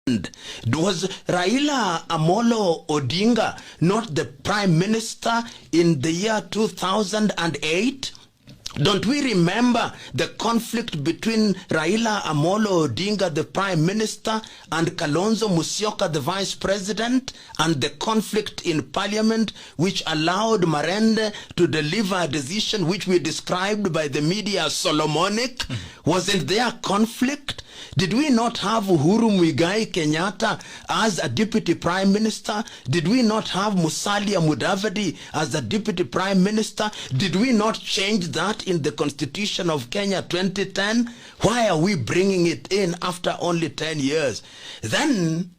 Was Raila Amolo Odinga not the prime minister in the year 2008? Don't we remember the conflict between Raila Amolo Odinga, the prime minister, and Kalonzo Musyoka, the vice president, and the conflict in parliament which allowed Marende to deliver a decision which we described by the media as Solomonic? Wasn't there conflict? Did we not have Uhuru Muigai Kenyatta as a deputy prime minister? Did we not have Musalia Mudavadi as a deputy prime minister? Did we not change that in the Constitution of Kenya 2010? Why are we bringing it in after only 10 years? Then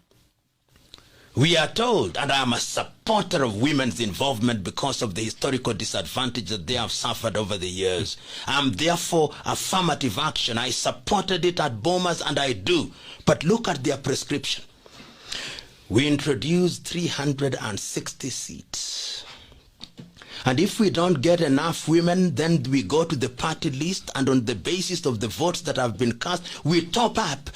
we are told, and I am a supporter of women's involvement because of the historical disadvantage that they have suffered over the years. I am therefore affirmative action. I supported it at Bomas and I do. But look at their prescription. We introduced 360 seats. And if we don't get enough women, then we go to the party list, and on the basis of the votes that have been cast, we top up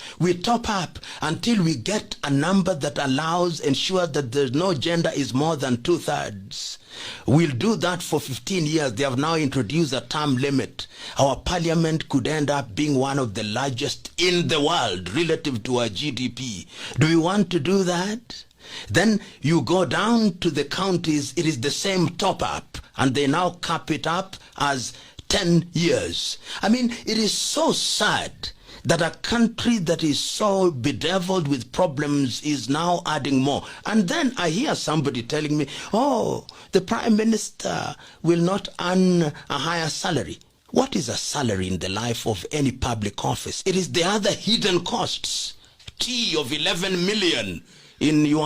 until we get a number that ensures that there's no gender is more than 2/3. We'll do that for 15 years. They have now introduced a term limit. Our parliament could end up being one of the largest in the world relative to our GDP. Do we want to do that? Then you go down to the counties, it is the same top up, and they now cap it up as 10 years. I mean, it is so sad that a country that is so bedeviled with problems is now adding more. And then I hear somebody telling me, oh, the prime minister will not earn a higher salary. What is a salary in the life of any public office? It is the other hidden costs. Tea of 11 million in your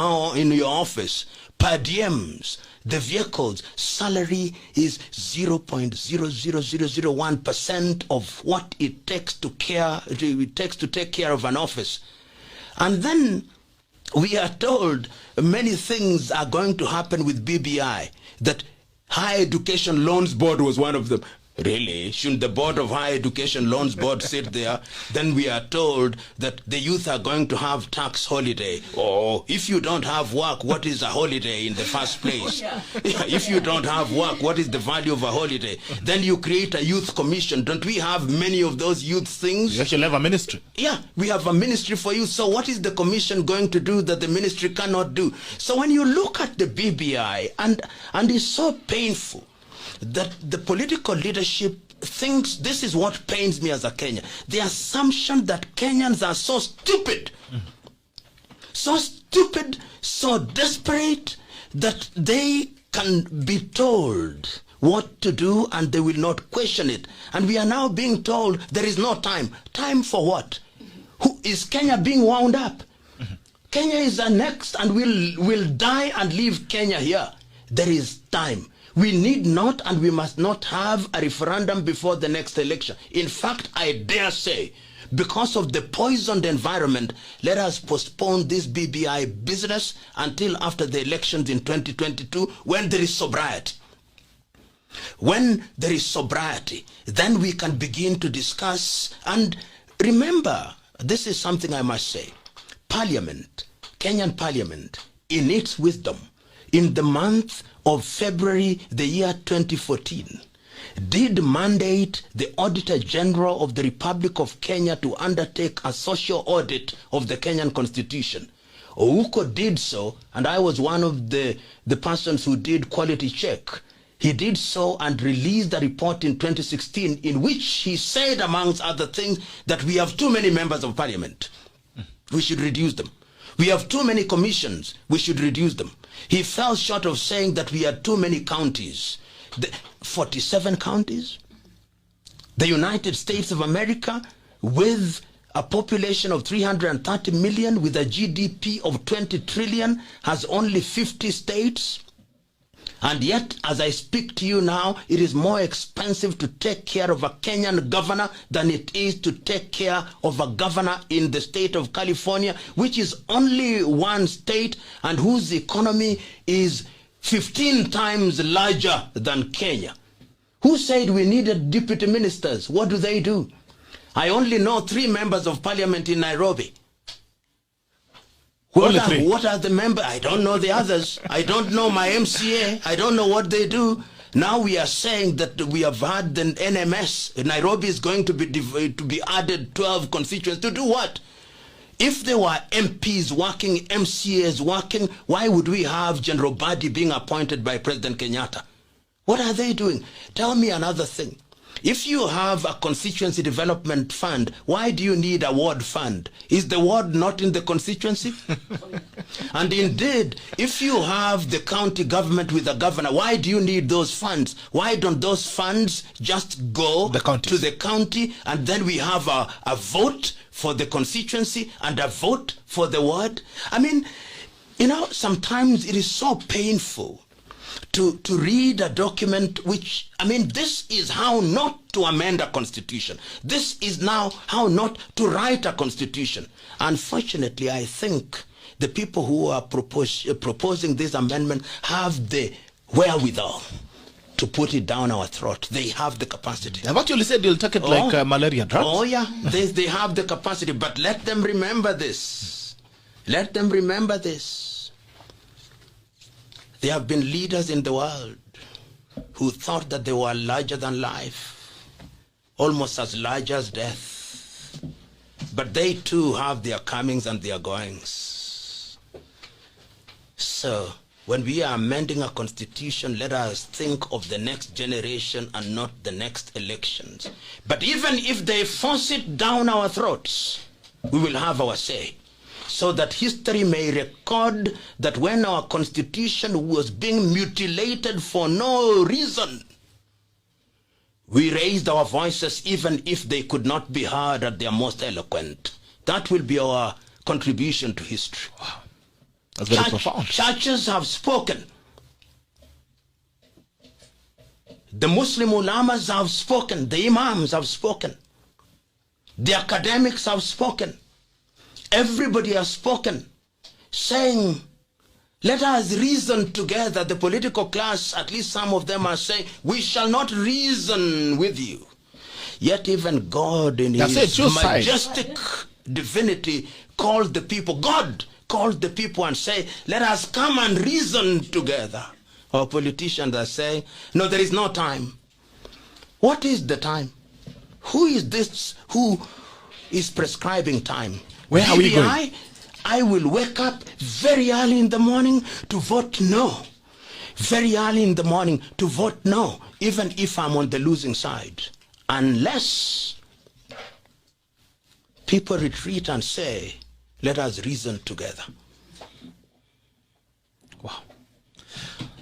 office, per diems, the vehicles. Salary is 0.00001% of what it takes to take care of an office. And then we are told many things are going to happen with BBI, that Higher Education Loans Board was one of them. Really? Shouldn't the Board of Higher Education Loans Board sit there? Then we are told that the youth are going to have tax holiday. Oh, if you don't have work, what is a holiday in the first place? If you don't have work, what is the value of a holiday? Then you create a youth commission. Don't we have many of those youth things? You actually have a ministry. Yeah, we have a ministry for youth. So what is the commission going to do that the ministry cannot do? So when you look at the BBI, and it's so painful that the political leadership thinks, this is what pains me as a Kenyan, the assumption that Kenyans are so stupid, so desperate, that they can be told what to do and they will not question it. And we are now being told there is no time. Time for what? Who is Kenya being wound up? Kenya is annexed and will die and leave Kenya here. There is time. We need not and we must not have a referendum before the next election. In fact, I dare say, because of the poisoned environment, let us postpone this BBI business until after the elections in 2022, when there is sobriety. When there is sobriety, then we can begin to discuss. And remember, this is something I must say. Parliament, Kenyan Parliament, in its wisdom, in the month of February, the year 2014, did mandate the Auditor General of the Republic of Kenya to undertake a social audit of the Kenyan Constitution. Ouko did so, and I was one of the persons who did quality check. He did so and released a report in 2016 in which he said, amongst other things, that we have too many members of parliament. We should reduce them. We have too many commissions. We should reduce them. He fell short of saying that we had too many counties. 47 counties? The United States of America, with a population of 330 million, with a GDP of 20 trillion, has only 50 states. And yet, as I speak to you now, it is more expensive to take care of a Kenyan governor than it is to take care of a governor in the state of California, which is only one state and whose economy is 15 times larger than Kenya. Who said we needed deputy ministers? What do? I only know 3 members of parliament in Nairobi. What are the members? I don't know the others. I don't know my MCA. I don't know what they do. Now we are saying that we have had the NMS. Nairobi is going to be added 12 constituents. To do what? If there were MPs working, MCAs working, why would we have General Badi being appointed by President Kenyatta? What are they doing? Tell me another thing. If you have a constituency development fund, why do you need a ward fund? Is the ward not in the constituency? And indeed, if you have the county government with a governor, why do you need those funds? Why don't those funds just go to the county, and then we have a vote for the constituency and a vote for the ward? I mean, you know, sometimes it is so painful to read a document which, I mean, this is how not to amend a constitution. This is now how not to write a constitution. Unfortunately, I think the people who are proposing this amendment have the wherewithal to put it down our throat. They have the capacity. I've actually said you'll take it like malaria drugs. Oh yeah, they have the capacity, but let them remember this. Let them remember this. There have been leaders in the world who thought that they were larger than life, almost as large as death. But they too have their comings and their goings. So when we are amending a constitution, let us think of the next generation and not the next elections. But even if they force it down our throats, we will have our say, so that history may record that when our constitution was being mutilated for no reason, we raised our voices even if they could not be heard at their most eloquent. That will be our contribution to history. Wow. That's very profound. Churches have spoken. The Muslim ulamas have spoken. The imams have spoken. The academics have spoken. Everybody has spoken, saying, let us reason together. The political class, at least some of them are saying, we shall not reason with you. Yet even God in his majestic divinity called the people, God called the people and say, let us come and reason together. Our politicians are saying, no, there is no time. What is the time? Who is this who is prescribing time? Where are we going? I will wake up very early in the morning to vote no. Very early in the morning to vote no, even if I'm on the losing side. Unless people retreat and say, let us reason together. Wow.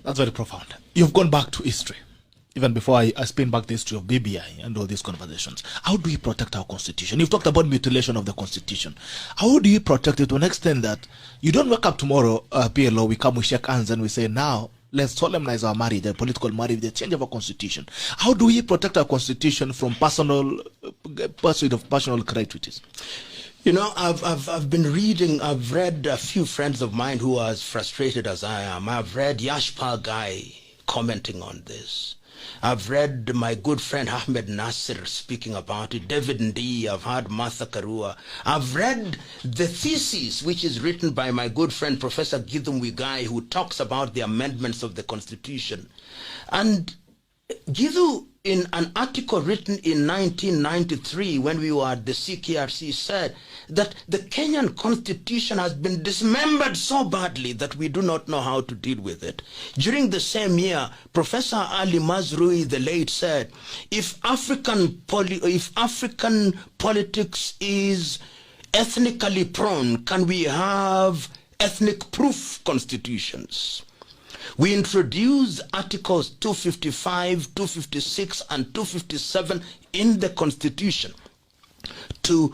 That's very profound. You've gone back to history. Even before I spin back the history of BBI and all these conversations, how do we protect our constitution? You've talked about mutilation of the constitution. How do you protect it to an extent that you don't wake up tomorrow, PLO, we come, we shake hands and we say, now, let's solemnize our marriage, the political marriage, the change of our constitution. How do we protect our constitution from personal pursuit of personal gratuities? You know, I've been reading, I've read a few friends of mine who are as frustrated as I am. I've read Yashpal Gai commenting on this. I've read my good friend Ahmed Nasser speaking about it, David Ndii, I've heard Martha Karua. I've read the thesis which is written by my good friend Professor Githum Wigai, who talks about the amendments of the Constitution. And Githu, in an article written in 1993 when we were at the CKRC, said that the Kenyan Constitution has been dismembered so badly that we do not know how to deal with it. During the same year, Professor Ali Mazrui, the late, said, if African politics is ethnically prone, can we have ethnic-proof constitutions? We introduced Articles 255, 256, and 257 in the Constitution to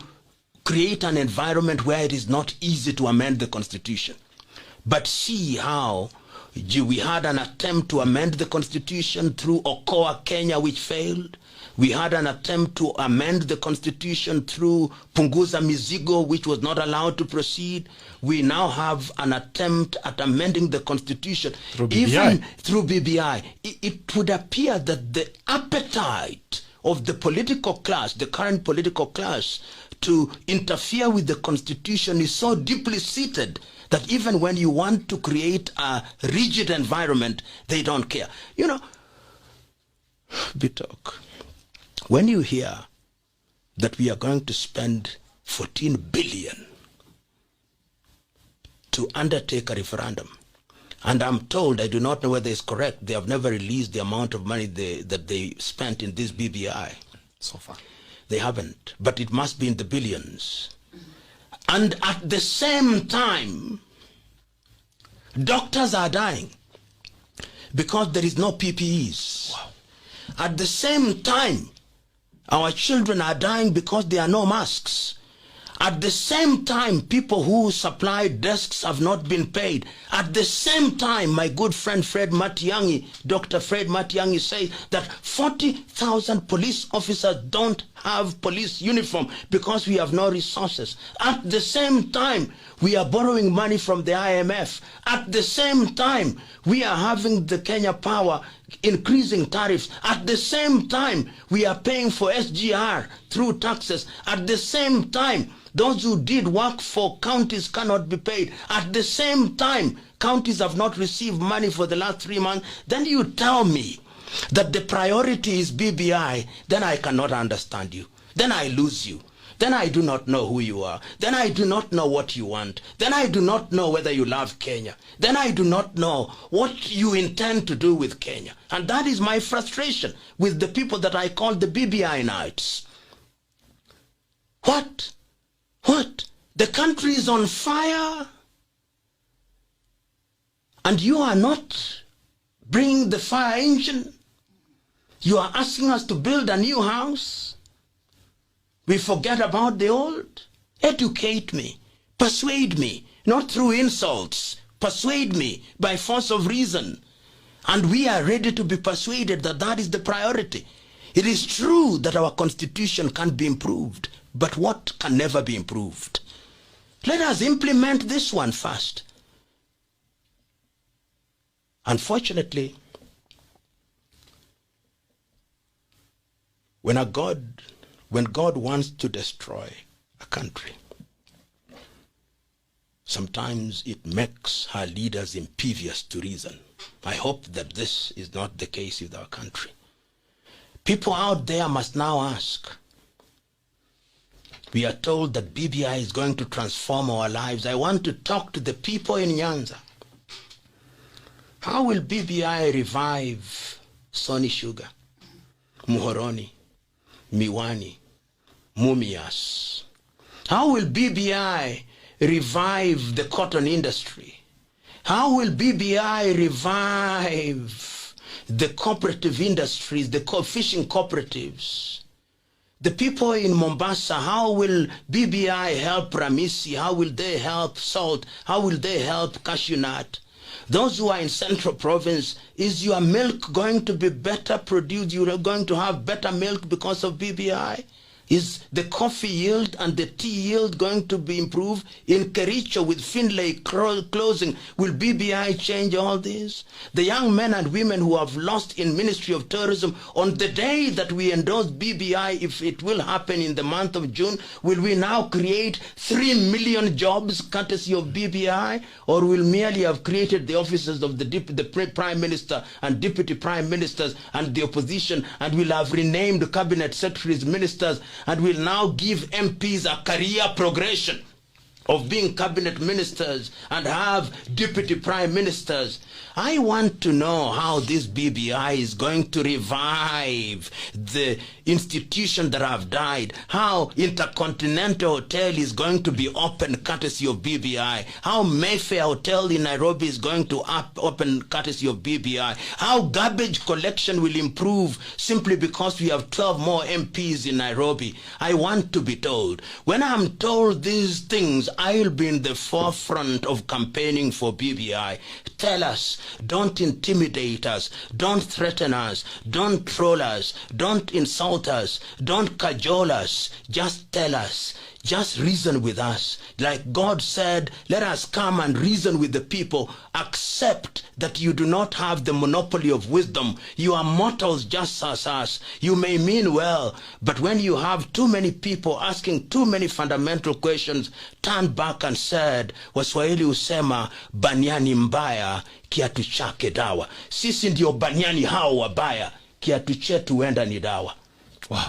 create an environment where it is not easy to amend the Constitution. But see how we had an attempt to amend the Constitution through Okoa, Kenya, which failed. We had an attempt to amend the Constitution through Punguza Mizigo, which was not allowed to proceed. We now have an attempt at amending the Constitution through BBI. Even through BBI. It would appear that the appetite of the political class, the current political class, to interfere with the constitution is so deeply seated that even when you want to create a rigid environment, they don't care. You know, Bitok, when you hear that we are going to spend 14 billion to undertake a referendum, and I'm told, I do not know whether it's correct, they have never released the amount of money that they spent in this BBI. So far. They haven't, but it must be in the billions. And at the same time, doctors are dying because there is no PPEs. Wow. At the same time, our children are dying because there are no masks. At the same time, people who supply desks have not been paid. At the same time, my good friend Fred Matiang'i, Dr. Fred Matiang'i, says that 40,000 police officers don't have police uniform because we have no resources. At the same time, we are borrowing money from the IMF. At the same time, we are having the Kenya Power increasing tariffs. At the same time, we are paying for SGR through taxes. At the same time, those who did work for counties cannot be paid. At the same time, counties have not received money for the last 3 months. Then you tell me that the priority is BBI, then I cannot understand you. Then I lose you. Then I do not know who you are. Then I do not know what you want. Then I do not know whether you love Kenya. Then I do not know what you intend to do with Kenya. And that is my frustration with the people that I call the BBI Knights. What? The country is on fire, and you are not bringing the fire engine. You are asking us to build a new house. We forget about the old. Educate me, persuade me, not through insults. Persuade me by force of reason. And we are ready to be persuaded that that is the priority. It is true that our constitution can't be improved, but what can never be improved? Let us implement this one first. Unfortunately, when God wants to destroy a country, sometimes it makes her leaders impervious to reason. I hope that this is not the case with our country. People out there must now ask, we are told that BBI is going to transform our lives. I want to talk to the people in Nyanza. How will BBI revive Sony Sugar, Muhoroni, Miwani, Mumias? How will BBI revive the cotton industry? How will BBI revive the cooperative industries, the fishing cooperatives? The people in Mombasa, how will BBI help Ramisi? How will they help Salt? How will they help Cashew Nut? Those who are in Central Province, is your milk going to be better produced? You are going to have better milk because of BBI? Is the coffee yield and the tea yield going to be improved? In Kericho with Finlay closing, will BBI change all this? The young men and women who have lost in Ministry of Tourism, on the day that we endorse BBI, if it will happen in the month of June, will we now create 3 million jobs courtesy of BBI? Or will merely have created the offices of the Prime Minister and Deputy Prime Ministers and the opposition, and will have renamed Cabinet Secretaries, Ministers, and will now give MPs a career progression of being cabinet ministers and have deputy prime ministers? I want to know how this BBI is going to revive the institution that have died, how Intercontinental Hotel is going to be open courtesy of BBI, how Mayfair Hotel in Nairobi is going to open courtesy of BBI, how garbage collection will improve simply because we have 12 more MPs in Nairobi. I want to be told. When I'm told these things, I'll be in the forefront of campaigning for BBI. Tell us, don't intimidate us, don't threaten us, don't troll us, don't insult us, don't cajole us. Just tell us, just reason with us. Like God said, let us come and reason with the people. Accept that you do not have the monopoly of wisdom. You are mortals just as us. You may mean well, but when you have too many people asking too many fundamental questions, turn back and said, Waswahili husema, baniani mbaya, kiatu chake dawa. Sisi ndio baniani hao wabaya, kiatu chetu huenda ni dawa. Wow.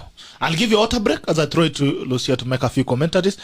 I'll give you a water break as I throw it to Lucia to make a few commentaries.